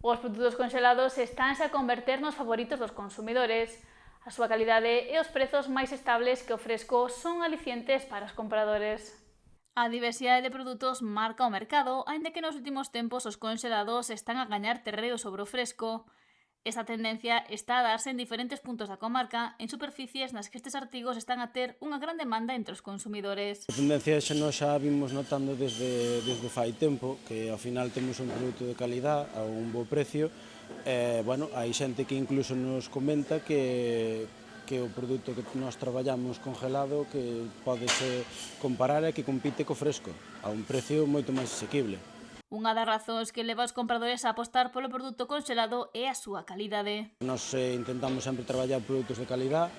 Os produtos conxelados estánse a converter nos favoritos dos consumidores. A súa calidade e os prezos máis estables que o fresco son alicientes para os compradores. A diversidade de produtos marca o mercado, aínda que nos últimos tempos os conxelados están a gañar terreo sobre o fresco. Esta tendencia está a darse en diferentes puntos da comarca, en superficies nas que estes artigos están a ter unha gran demanda entre os consumidores. A tendencia xa nós xa vimos notando desde fai tempo, que ao final temos un produto de calidad a un bo precio. Bueno, hai xente que incluso nos comenta que o produto que nós traballamos congelado que pódese comparar e que compite co fresco, a un precio moito máis asequible. Unha das razóns que leva os compradores a apostar polo produto conxelado é a súa calidade. Nós intentamos sempre traballar produtos de calidad,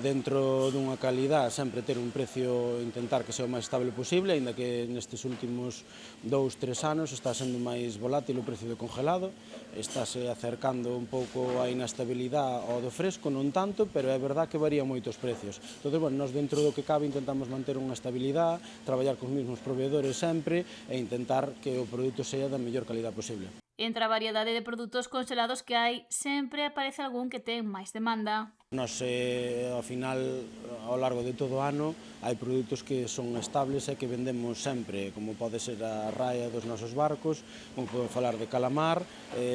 dentro dunha calidad sempre ter un precio, intentar que sea o máis estable posible, aínda que nestes últimos 2-3 anos está sendo máis volátil o precio do congelado, estáse acercando un pouco a inestabilidade ao do fresco, non tanto, pero é verdad que varía moito os precios. Entón, bueno, nós dentro do que cabe intentamos manter unha estabilidade, traballar cos mesmos proveedores sempre e intentar que o produto sea da mellor calidad posible. Entre a variedade de produtos conxelados que hai, sempre aparece algún que ten máis demanda. Nos, ao final, ao largo de todo o ano, hai produtos que son estables e que vendemos sempre, como pode ser a raia dos nosos barcos, como podemos falar de calamar,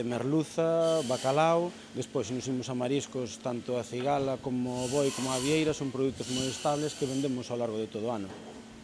merluza, bacalao. Despois, nos imos a mariscos, tanto a cigala como o boi como a vieira, son produtos moi estables que vendemos ao largo de todo o ano.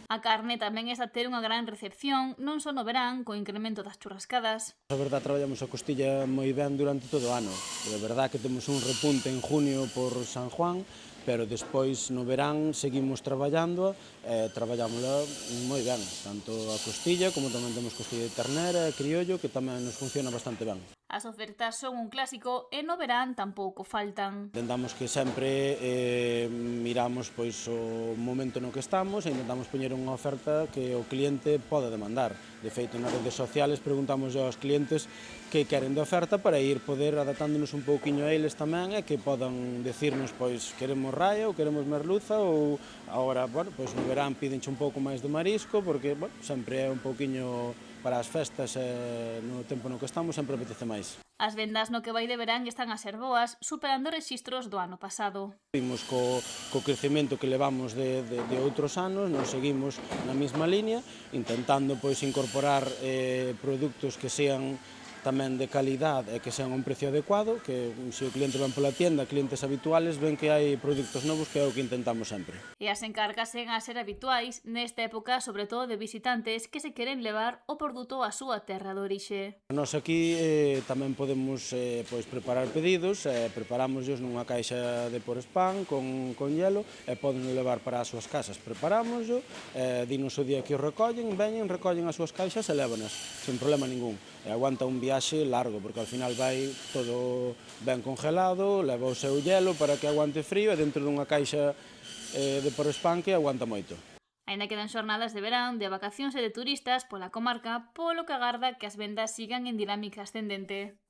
A carne tamén está a ter unha gran recepción, non só no verán, co incremento das churrascadas. A verdade, traballamos a costilla moi ben durante todo o ano. É verdade que temos un repunte en junio por San Juan, pero despois no verán seguimos traballando e traballámola moi ben, tanto a costilla como tamén temos costilla de ternera e criollo que tamén nos funciona bastante ben. As ofertas son un clásico e no verán tampouco faltan. Intentamos que sempre miramos pois o momento no que estamos e intentamos poñer unha oferta que o cliente poda demandar. De feito, nas redes sociales preguntamos aos clientes que queren de oferta para ir poder adaptándonos un pouquiño a eles tamén e que podan decirnos pois queremos raia ou queremos merluza ou agora, bueno, pois no verán pídenche un pouco máis de marisco porque, bueno, sempre é un pouquiño para as festas e no tempo no que estamos sempre apetece máis. As vendas no que vai de verán están a ser boas, superando rexistros do ano pasado. Vimos co crecemento que levamos de outros anos, nos seguimos na mesma línea, intentando pois incorporar produtos que sean tamén de calidade e que sean a un precio adecuado, que se o cliente ven pola tienda, clientes habituales, ven que hai produtos novos que é o que intentamos sempre. E as encargas sen a ser habituais nesta época, sobre todo de visitantes que se queren levar o produto á súa terra de orixe. Nós aquí tamén podemos pois preparar pedidos, preparámosllos nunha caixa de por spam con hielo e poden levar para as súas casas. Preparámoslo, dinos o día que o recollen, veñen, recollen as súas caixas e lévanas, sin problema ningún. E aguanta un viaxe largo, porque ao final vai todo ben congelado, leva o seu hielo para que aguante frío e dentro dunha caixa de por spam que aguanta moito. Aínda quedan xornadas de verán, de vacacións e de turistas pola comarca, polo que agarda que as vendas sigan en dinámica ascendente.